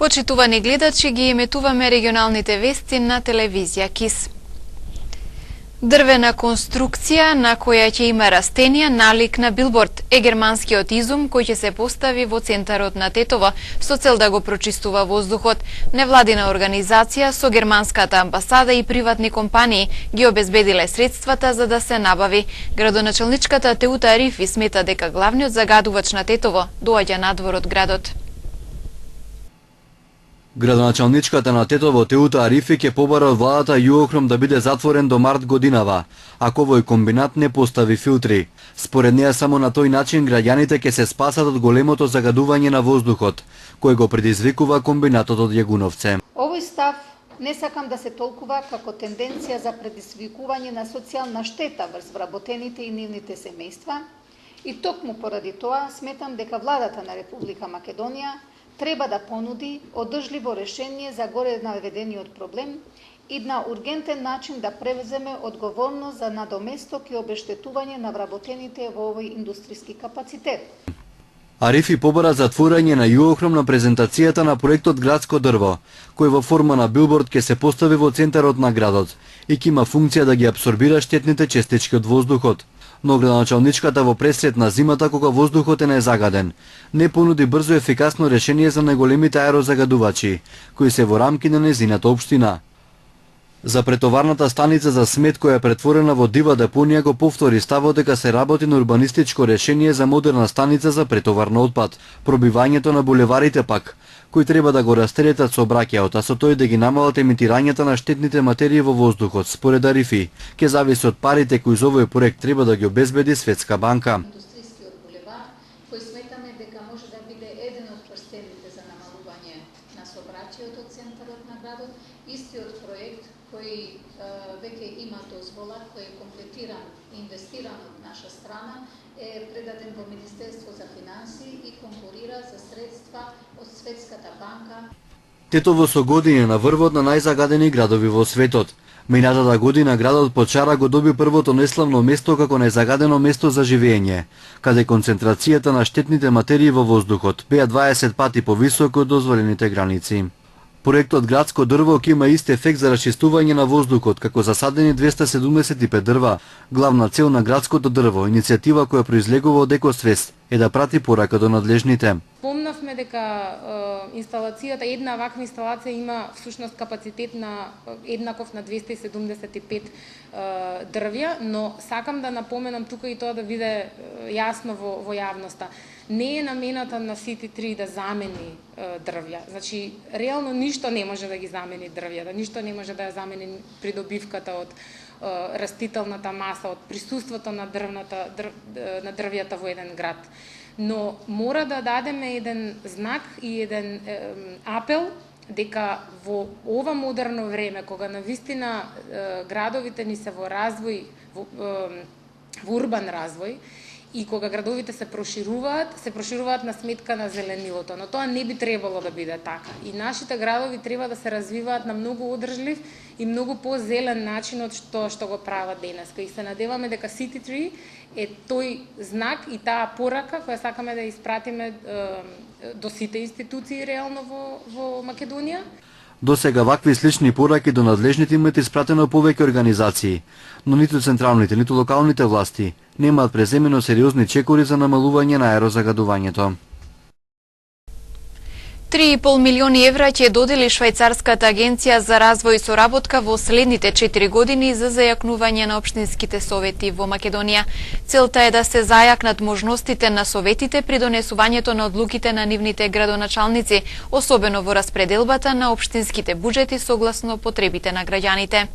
Почитувани гледачи, ги еметуваме регионалните вести на телевизија КИС. Дрвена конструкција на која ќе има растенија налик на билборд е германскиот изум кој ќе се постави во центарот на Тетово со цел да го прочистува воздухот. Невладина организација со германската амбасада и приватни компании ги обезбедиле средствата за да се набави. Градоначалничката Теута Арифи смета дека главниот загадувач на Тетово доаѓа надвор од градот. Градоначалничката на Тетово Теута Арифи ќе побара од владата Јуохром да биде затворен до март годинава, ако овој комбинат не постави филтри. Според неа само на тој начин граѓаните ќе се спасат од големото загадување на воздухот, кој го предизвикува комбинатот од Јагуновце. Овој став не сакам да се толкува како тенденција за предизвикување на социјална штета врз вработените и нивните семејства, и токму поради тоа сметам дека владата на Република Македонија треба да понуди одржливо решение за горе наведениот проблем и на ургентен начин да превземе одговорност за надоместок и обештетување на вработените во овој индустријски капацитет. Арифи побара затворање на Јуохром на презентацијата на проектот Градско дрво, кој во форма на билборд ќе се постави во центарот на градот и ќе има функција да ги апсорбира штетните честички од воздухот. Но градоначалничката во пресред на зимата, кога воздухот е незагаден, не понуди брзо и ефикасно решение за најголемите аерозагадувачи, кои се во рамки на незината општина. За претоварната станица за смет која е претворена во дива депонија го повтори ставот дека се работи на урбанистичко решение за модерна станица за претовар на отпад. Пробивањето на булеварите пак, кои треба да го растретат сообраќајот, а со тој да ги намалат емитирањата на штетните материи во воздухот, според Арифи, ќе зависи од парите кои за овој проект треба да ги обезбеди Светска банка. Индустријскиот булевар, кој сметаме дека може да биде еден од прстените за намалување на сообраќајот од центарот на градот, истиот проект кој веќе има дозвола, кој е комплетиран и инвестиран од наша страна, е предаден во Министерство за финансии и конкурира за средства од Светската банка. Тетово со години на врвот на најзагадени градови во светот. Минатата година градот Почара го доби првото неславно место како најзагадено место за живење, каде концентрацијата на штетните материи во воздухот беа 20 пати повисока од дозволените граници. Проектот Градско дрво ќе има ист ефект за расчистување на воздухот како засадени 275 дрва. Главна цел на Градското дрво, иницијатива која произлегува од Екосвест, е да прати порака до надлежните. Помнавме дека инсталацијата, една ваква инсталација има всушност капацитет на еднаков на 275 дрвја, но сакам да напоменам тука и тоа да биде јасно во јавноста. Не е намената на Сити-3 да замени дрвја. Значи, реално ништо не може да ги замени дрвјата, ништо не може да ја замени придобивката од растителната маса, од присуството на дрвјата во еден град. Но мора да дадеме еден знак и еден апел дека во ова модерно време, кога навистина градовите ни се во развој, во урбан развој, и кога градовите се прошируваат на сметка на зеленилото, но тоа не би требало да биде така. И нашите градови треба да се развиваат на многу одржлив и многу по-зелен начин од што го прават денеска. И се надеваме дека City3 е тој знак и таа порака која сакаме да испратиме до сите институции реално во Македонија. До сега вакви слични пораки до надлежните имаат испратено повеќе организации, но ниту централните, ниту локалните власти немаат преземено сериозни чекори за намалување на аерозагадувањето. 3,5 милиони евра ќе додели Швајцарската агенција за развој и соработка во следните 4 години за зајакнување на општинските совети во Македонија. Целта е да се зајакнат можностите на советите при донесувањето на одлуките на нивните градоначалници, особено во распределбата на општинските буџети согласно потребите на граѓаните.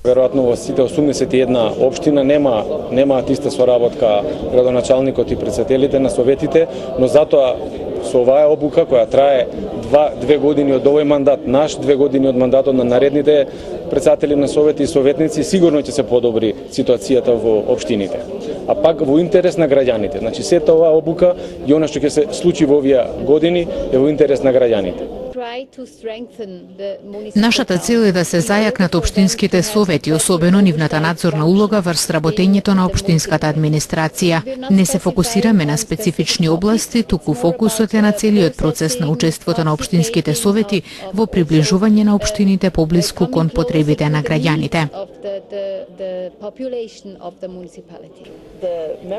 Веројатно во сите 81 општина немаат иста соработка градоначалникот и председателите на советите, но затоа со оваа обука која трае 2 години од овој мандат, наш 2 години од мандатот на наредните председатели на совети и советници, сигурно ќе се подобри ситуацијата во општините. А пак во интерес на граѓаните. Значи сета оваа обука и она што ќе се случи во овие години е во интерес на граѓаните. Нашата цел е да се зајакнат општинските совети, особено нивната надзорна улога врз работењето на општинската администрација. Не се фокусираме на специфични области, туку фокусот е на целиот процес на учеството на општинските совети во приближување на општините поблиску кон потребите на граѓаните.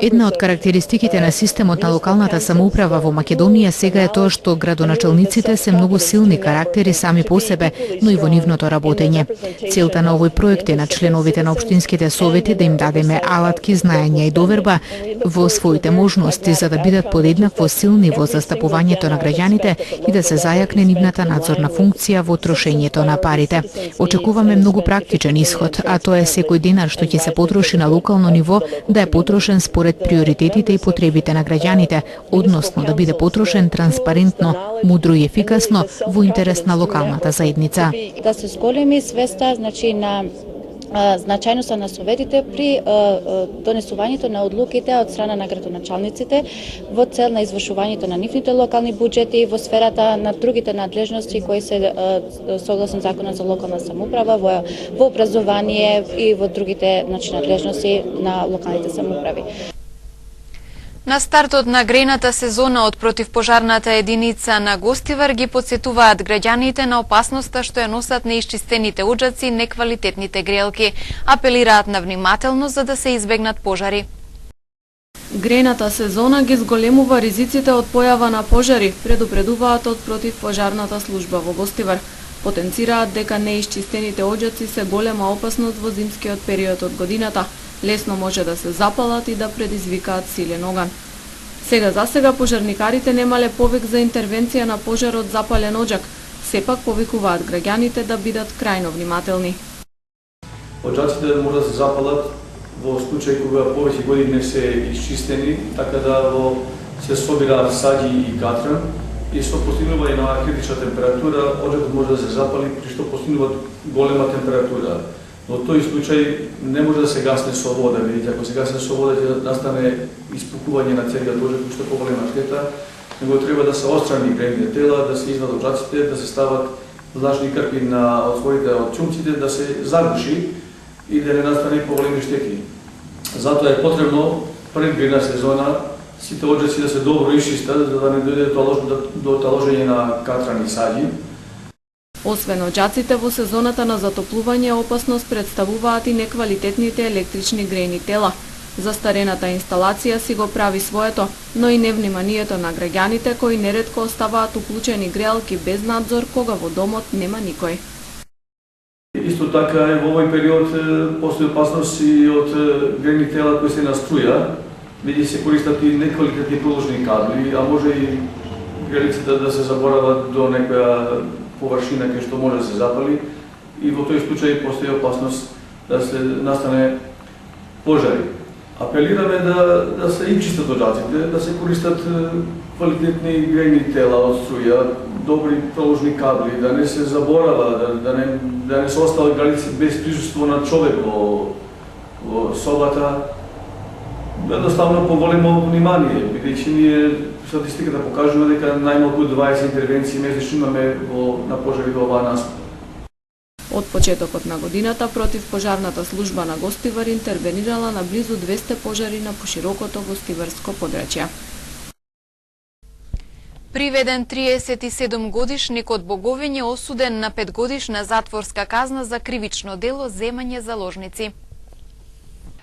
Една од карактеристиките на системот на локалната самоуправа во Македонија сега е тоа што градоначалниците се многу силни карактери сами по себе, но и во нивното работење. Целта на овој проект е на членовите на општинските совети да им дадеме алатки, знаење и доверба во своите можности за да бидат подеднакво силни во застапувањето на граѓаните и да се зајакне нивната надзорна функција во трошењето на парите. Очекуваме многу практичен исход, а тоа е секој динар што ќе се потроши на локално ниво да е потрошен според приоритетите и потребите на граѓаните, односно да биде потрошен транспарентно, мудро и ефикасно во интерес на локалната заедница. Да се зголеми свеста, значи на значајноста на советите при донесувањето на одлуките од страна на градоначалниците во цел на извршувањето на нивните локални буџети во сферата на другите надлежности кои се согласно законот за локална самоуправа во образование и во другите надлежности на локалните самоуправи. На стартот на грејната сезона од противпожарната единица на Гостивар ги потсетуваат граѓаните на опасноста што ја носат неисчистените оџаци и неквалитетните грелки. Апелираат на внимателност за да се избегнат пожари. Грејната сезона ги зголемува ризиците од појава на пожари, предупредуваат од противпожарната служба во Гостивар. Потенцираат дека неисчистените оџаци се голема опасност во зимскиот период од годината. Лесно може да се запалат и да предизвикаат силен оган. Сега пожарникарите немале повик за интервенција на пожар од запален оџак. Сепак повикуваат граѓаните да бидат крајно внимателни. Оџаците може да се запалат во случај кога повеќе години не се исчистени, така да се собираат саѓи и катран и со постигнување на критична температура оџакот може да се запали при што постигнува голема температура. Но тој случај не може да се гасне со вода, видите, ако се гасне со вода ќе настане испукување на целиот оџак, што е поголема штета, него треба да се отстрани гревните тела, да се извадат оџаците, да се стават влажни крпи на отворите од чумците, да се загуши и да не настане поголеми штети. Затоа е потребно пред грејна сезона сите оџаци да се добро исчистат, за да не дојде до таложење на катран и саѓи. Освен оџаците, во сезоната на затоплување опасност представуваат и неквалитетните електрични грејни тела. Застарената инсталација си го прави своето, но и невниманието на граѓаните кои неретко оставаат уклучени греалки без надзор кога во домот нема никој. Исто така во овој период постои опасност и од грејни тела кои се на струја, бидејќи се користат и неквалитетни проложни кабли, а може и грелиците да се заборават до некоја површина кај што може да се запали и во тој случај постои опасност да се настане пожари. Апелираме да се ичистат оџаците, да се користат квалитетни грејни тела од струја, добри проложни кабли, да не се заборава, да не се остават граници без присуство на човек во собата. Едноставно поголемо внимание, бидејќи ние статистиката покажува дека најмалку 20 интервенции месечно имаме на пожари во оваа насока. Од почетокот на годината противпожарната служба на Гостивар интервенирала на близу 200 пожари на поширокото гостиварско подрачје. Приведен 37 годишник од Боговиње осуден на 5 годишна затворска казна за кривично дело земање заложници.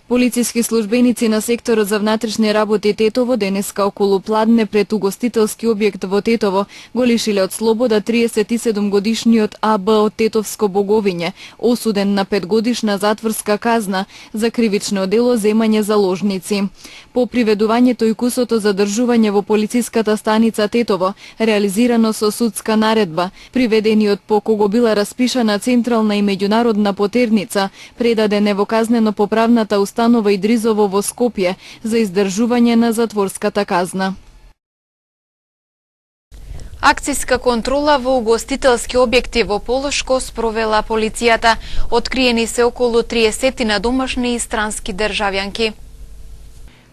Полициски службеници на секторот за внатрешни работи Тетово денеска околу пладне пред угостителски објект во Тетово го лишиле од слобода 37 годишниот АБ од Тетовско Боговиње, осуден на 5 годишна затворска казна за кривично дело земање заложници. По приведувањето и кусото задржување во полициската станица Тетово, реализирано со судска наредба, приведениот по кого била распишана централна и меѓународна потерница, предаден е во казнено-поправната установа Идризово во Скопје за издржување на затворската казна. Акцијска контрола во угостителски објекти во Полошко спровела полицијата. Откриени се околу 30 на домашни и странски државјанки.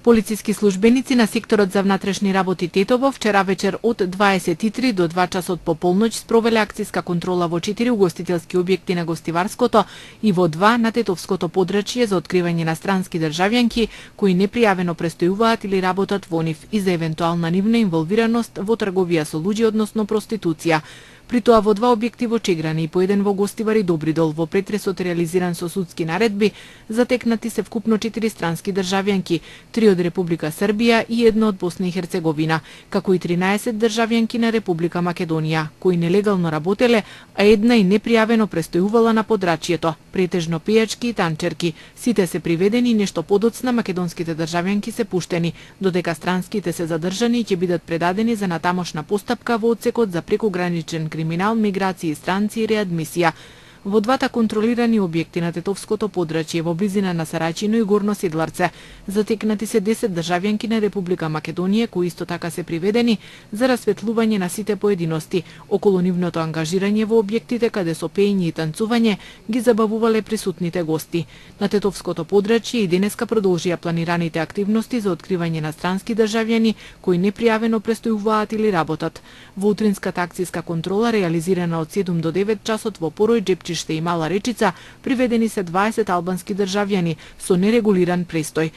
Полициски службеници на секторот за внатрешни работи Тетово вчера вечер од 23 до 2 часот по полноќ спровеле акцијска контрола во 4 угостителски објекти на гостиварското и во 2 на тетовското подрачје за откривање на странски државјанки кои непријавено престојуваат или работат во нив и за евентуална нивна инволвираност во трговија со луѓе, односно проституција. При тоа во 2 објекти во Чеграни и по 1 во Гостивари Добридол во претресот реализиран со судски наредби затекнати се вкупно 4 странски државјанки, 3 од Република Србија и 1 од Босна и Херцеговина, како и 13 државјанки на Република Македонија, кои нелегално работеле, а една и непријавено престојувала на подрачјето, претежно пејачки и танчерки. Сите се приведени и нешто подоцна македонските државјанки се пуштени, додека странските се задржани и ќе бидат предадени за натамошна постапка во одсекот за прекограничен криминал, миграција, странци и реадмисија. Во 2 контролирани објекти на тетовското подрачје во близина на Сарачино и Горно Седларце затекнати се 10 државјанки на Република Македонија кои исто така се приведени за расветлување на сите поединости околу нивното ангажирање во објектите каде со пеење и танцување ги забавувале присутните гости. На тетовското подрачје и денеска продолжија планираните активности за откривање на странски државјани кои непријавено престојуваат или работат. Во утринската акцијска контрола реализирана од 7 до 9 часот во Порој, Джепчиште и Мала Речица приведени се 20 албански државјани со нерегулиран престој.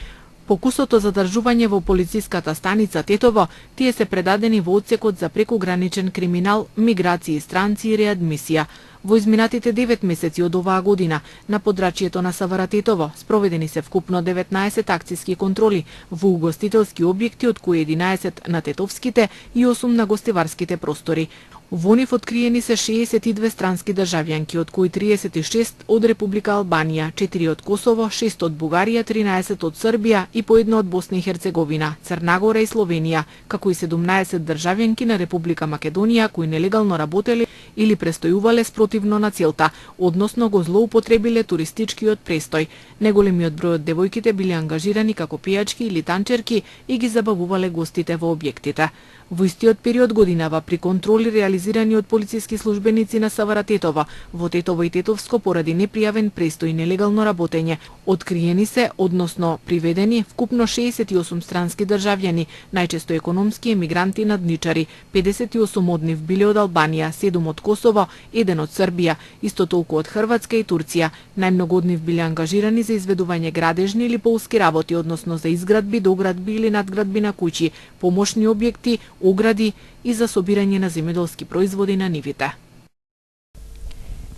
По кусото задржување во полициската станица Тетово, тие се предадени во одсекот за прекограничен криминал, миграција, странци и реадмисија. Во изминатите 9 месеци од оваа година на подрачјето на СВР Тетово спроведени се вкупно 19 акцијски контроли во угостителски објекти, од кои 11 на тетовските и 8 на гостиварските простори. Во нив откриени се 62 странски државјанки, од кои 36 од Република Албанија, 4 од Косово, 6 од Бугарија, 13 од Србија и по 1 од Босна и Херцеговина, Црна Гора и Словенија, како и 17 државјанки на Република Македонија кои нелегално работеле или престојувале спротивно на целта, односно го злоупотребиле туристичкиот престој. Неголемиот број од девојките биле ангажирани како пејачки или танчерки и ги забавувале гостите во објектите. Во истиот период годинава при контроли реализирани од полициски службеници на СВР Тетово, во Тетово и Тетовско поради непријавен престој и нелегално работење, откриени се, односно приведени вкупно 68 странски државјани, најчесто економски емигранти и надничари, 58 од нив биле од Албанија, 7 од Косово, 1 од Србија, исто толку од Хрватска и Турција. Најмногу од нив биле ангажирани за изведување градежни или полски работи, односно за изградби, доградби или надградби на куќи, помошни објекти, огради и за собирање на земјоделски производи на нивите.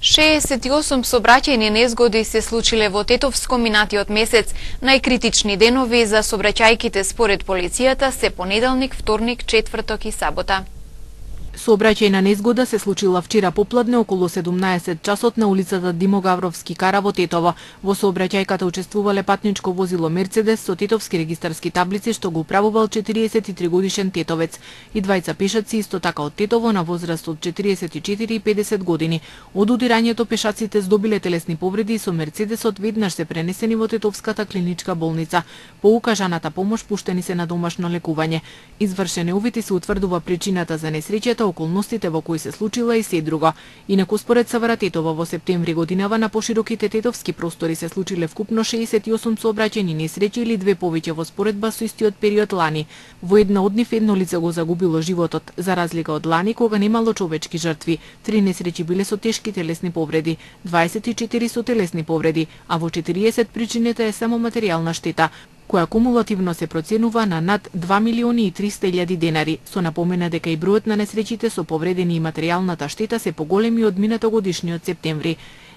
68 сообраќајни незгоди се случиле во Тетовско минатиот месец. Најкритични денови за сообраќајките според полицијата се понеделник, вторник, четврток и сабота. Сообраќајна незгода се случила вчера попладне околу 17 часот на улицата Димо Гавровски кара во Тетово. Во сообраќајката учествувале патничко возило Мерцедес со тетовски регистарски таблици што го управувал 43 годишен тетовец и двајца пешаци исто така од Тетово на возраст од 44 и 50 години. Од удирањето пешаците здобиле телесни повреди и со Мерцедесот веднаш се пренесени во Тетовската клиничка болница. По укажаната помош пуштени се на домашно лекување. Извршен е увид и се утврдува причината за несреќата, околностите во кои се случила и се друго. Инаку според СВР Тетово во септември годинава на пошироките тетовски простори се случиле вкупно 68 сообраќајни несреќи или 2 повеќе во споредба со истиот период лани. Во една од нив едно лице го загубило животот, за разлика од лани кога немало човечки жртви. 3 несреќи биле со тешки телесни повреди, 24 со телесни повреди, а во 40 причината е само материјална штета, која кумулативно се проценува на над 2.300.000 денари, со напомена дека и бројот на несреќите со повредени и материјалната штета се поголеми од минатогодишниот септември.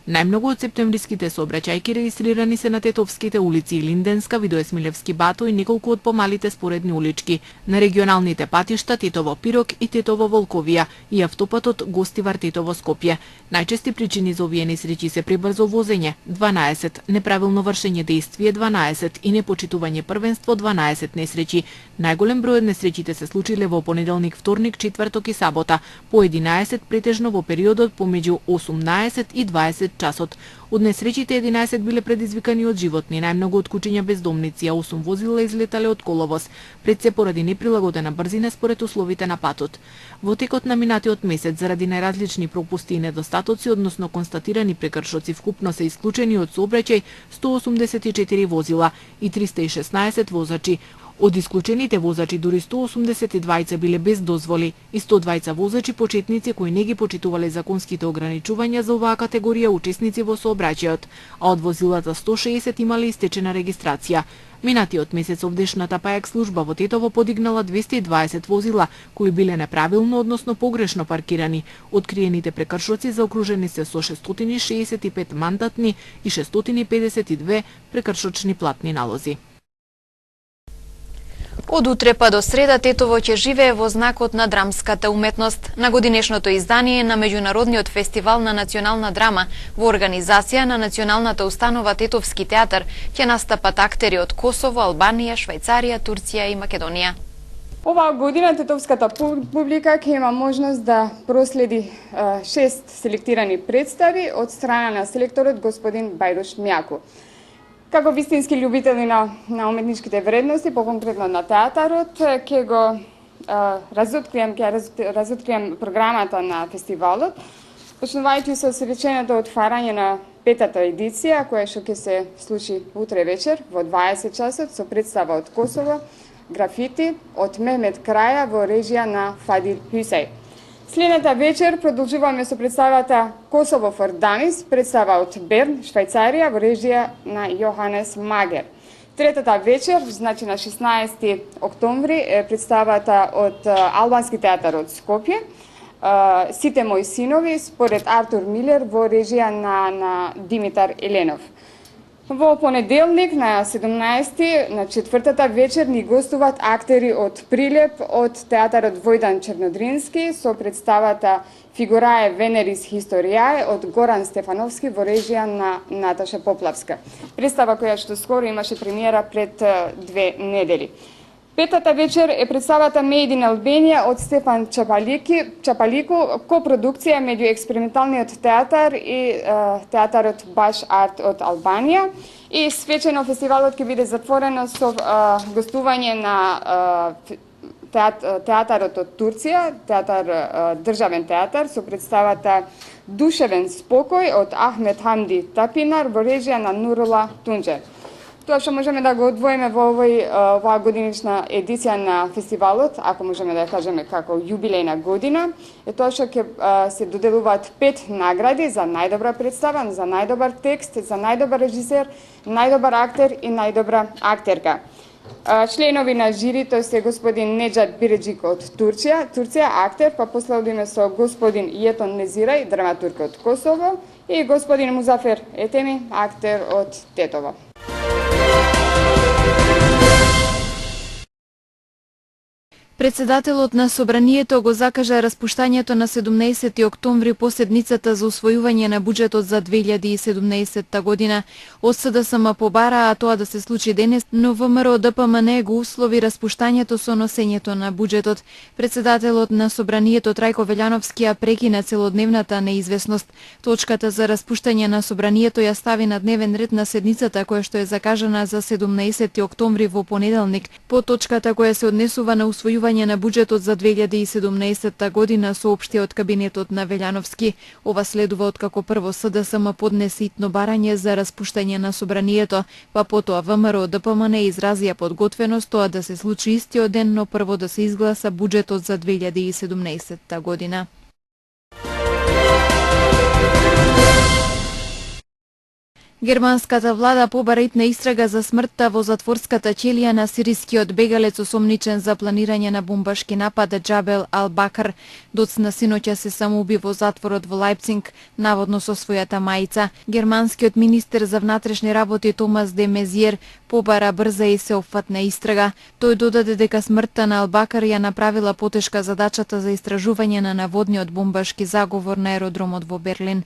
Најмногу од септемвриските сообраќајки регистрирани се на тетовските улици Линденска, Видоесмилевски бато и неколку од помалите споредни улички, на регионалните патишта Тетово Пирок и Тетово Волковија и автопатот Гостивар Тетово Скопје. Најчести причини за овие несреќи се пребрзо возење 12, неправилно вршење дејствие 12 и непочитување првенство 12 несреќи. Најголем број од несреќите се случиле во понеделник, вторник, четврток и сабота, по 11 претежно во периодот помеѓу 18 и 20 часот. Од несреќите 11 биле предизвикани од животни, најмногу од кучиња бездомници, а 8 возила излетале од коловоз, пред се поради неприлагодена брзина според условите на патот. Во текот на минатиот месец, заради најразлични пропусти и недостатоци, односно констатирани прекршоци, вкупно се исклучени од сообраќај 184 возила и 316 возачи, Од исклучените возачи дури 182 биле без дозволи и 120 возачи почетници кои не ги почитувале законските ограничувања за оваа категорија учесници во сообраќајот, а од возилата 160 имале истечена регистрација. Минатиот месец овдешната ПАЕК служба во Тетово подигнала 220 возила кои биле неправилно, односно погрешно паркирани. Откриените прекршоци заокружени се со 665 мандатни и 652 прекршочни платни налози. Од утре па до среда Тетово ќе живее во знакот на драмската уметност. На годинешното издание на Меѓународниот фестивал на национална драма во организација на Националната установа Тетовски театар ќе настапат актери од Косово, Албанија, Швајцарија, Турција и Македонија. Оваа година тетовската публика ќе има можност да проследи 6 селектирани представи од страна на селекторот господин Бајрош Мјаку. Како вистински љубители на уметничките вредности, поконкретно на театарот, ќе разоткрием програмата на фестивалот, почнувајќи со свеченото отварање на 5-та едиција, која што ќе се случи утре вечер во 20 часот со представа од Косово, графити од Мехмет Краја во режија на Фадил Хюсеј. Следната вечер продолжуваме со представата Косово for Dummies, представа од Берн, Швајцарија, во режија на Јоханес Магер. Третата вечер, значи на 16 октомври, е представата од Албански театар од Скопје, Сите мои синови, според Артур Милер, во режија на Димитар Еленов. Во понеделник на 17 на 4-та вечер ни гостуваат актери од Прилеп од театарот Војдан Чернодрински со представата Фигурае Венерис Historiae од Горан Стефановски во режија на Наташа Поплавска. Представа која што скоро имаше премиера пред 2 недели. Петата вечер е представата Made in Albania од Стефан Чапалику, копродукција меѓу експерименталниот театар и театарот Баш Арт од Албанија. И свечено фестивалот ќе биде затворено со гостување на театарот од Турција, државен театар, со представата Душевен спокој од Ахмет Хамди Тапинар во режија на Нурула Тунџер. Тоа што можеме да го одвоиме во оваа годинична едиција на фестивалот, ако можеме да ја кажеме како јубилејна година, е тоа што ќе се доделуваат 5 награди за најдобра представа, за најдобар текст, за најдобар режисер, најдобар актер и најдобра актерка. Членови на жирито се господин Неджат Биреджик од Турција, актер, па последиме со господин Јетон Незирај, драматург од Косово, и господин Музафер Етеми, актер од Тетово. Председателот на Собранието го закажа распуштањето на 17 октомври по седницата за усвојување на буџетот за 2017 година. Од СДСМ побараа тоа да се случи денес, но ВМРО ДПМН го услови распуштањето со носењето на буџетот. Председателот на Собранието Трајко Велјановски ја прекина целодневната неизвестност. Точката за распуштање на Собранието ја стави на дневен ред на седницата која што е закажана за 17 октомври во понеделник. По точката која се однесува на усвојување на буџетот за 2017 година, соопшти од кабинетот на Велјановски. Ова следува откако прво СДСМ поднесе итно барање за распуштање на Собранието, па потоа ВМРО ДПМН изразија подготвеност тоа да се случи истиот ден, но прво да се изгласа буџетот за 2017 година. Германската влада побара итна истрага за смртта во затворската ќелија на сирискиот бегалец осомничен за планирање на бомбашки напад Џабел Ал-Бакр. Доцна синоќа се самоуби во затворот во Лајпциг, наводно со својата мајца. Германскиот министер за внатрешни работи Томас де Мезиер побара брза и сеопфатна истрага. Тој додаде дека смртта на Ал-Бакр ја направила потешка задачата за истражување на наводниот бомбашки заговор на аеродромот во Берлин.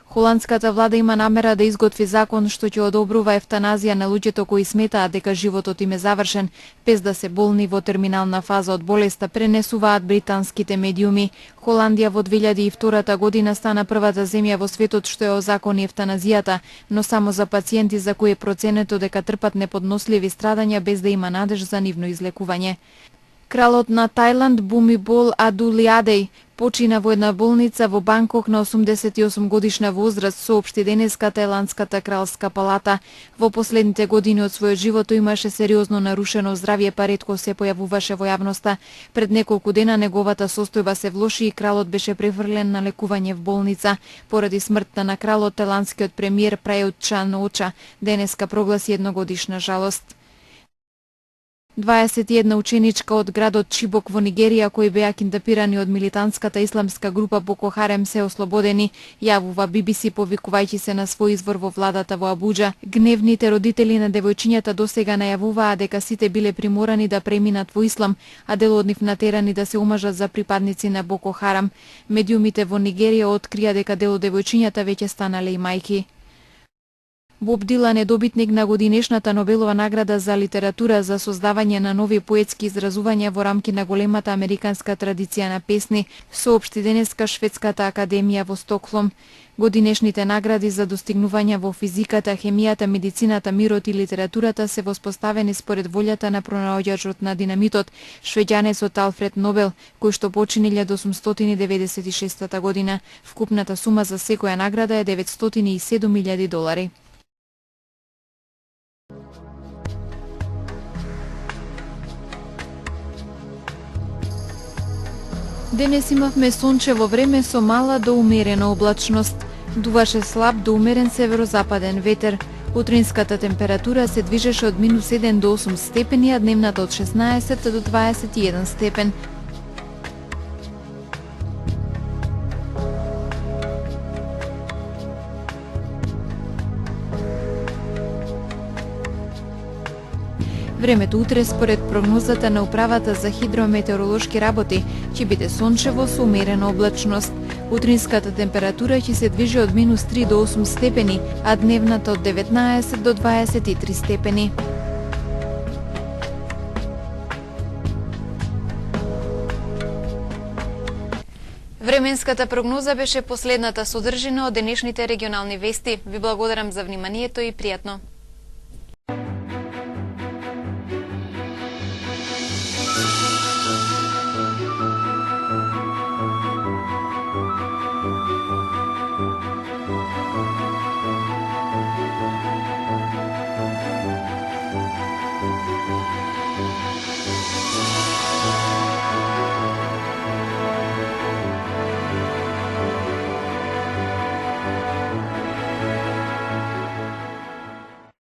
Холандската влада има намера да изготви закон што ќе одобрува евтаназија на луѓето кои сметаат дека животот им е завршен, без да се болни во терминална фаза од болеста, пренесуваат британските медиуми. Холандија во 2002 година стана првата земја во светот што ја озакони евтаназијата, но само за пациенти за кои е проценето дека трпат неподносливи страдања без да има надеж за нивно излекување. Кралот на Тајланд Бумибол Адулиадеј почина во една болница во Банкок на 88 годишна возраст, соопшти денеска Тајландската кралска палата. Во последните години од својот живот имаше сериозно нарушено здравје, па ретко се појавуваше во јавноста. Пред неколку дена неговата состојба се влоши и кралот беше префрлен на лекување в болница. Поради смртта на кралот, тајландскиот премиер Прајут Чан-оча денеска прогласи едногодишна жалост. 21 ученичка од градот Чибок во Нигерија кои беа киндапирани од милитантската исламска група Боко Харем се ослободени, јавува BBC повикувајќи се на свој извор во владата во Абуџа. Гневните родители на девојчињата досега најавуваа дека сите биле приморани да преминат во ислам, а дел од нив натерани да се омажат за припадници на Боко Харам. Медиумите во Нигерија открија дека дел од девојчињата веќе станале и мајки. Боб Дилан е добитник на годинешната Нобелова награда за литература за создавање на нови поетски изразувања во рамки на големата американска традиција на песни, соопшти денеска Шведската академија во Стокхолм. Годинешните награди за достигнувања во физиката, хемијата, медицината, мирот и литературата се воспоставени според волјата на пронаоѓачот на динамитот, швеѓанецот Алфред Нобел, кој што почини 1896 година. Вкупната сума за секоја награда е $907,000. Денес имавме сончево време со мала до умерена облачност. Дуваше слаб до умерен северозападен ветер. Утринската температура се движеше од -1 до 8 степени, а дневната од 16 до 21 степен. Времето утре според прогнозата на Управата за хидрометеоролошки работи ќе биде сончево со умерена облачност. Утринската температура ќе се движи од -3 до 8 степени, а дневната од 19 до 23 степени. Временската прогноза беше последната содржина од денешните регионални вести. Ви благодарам за вниманието и пријатно.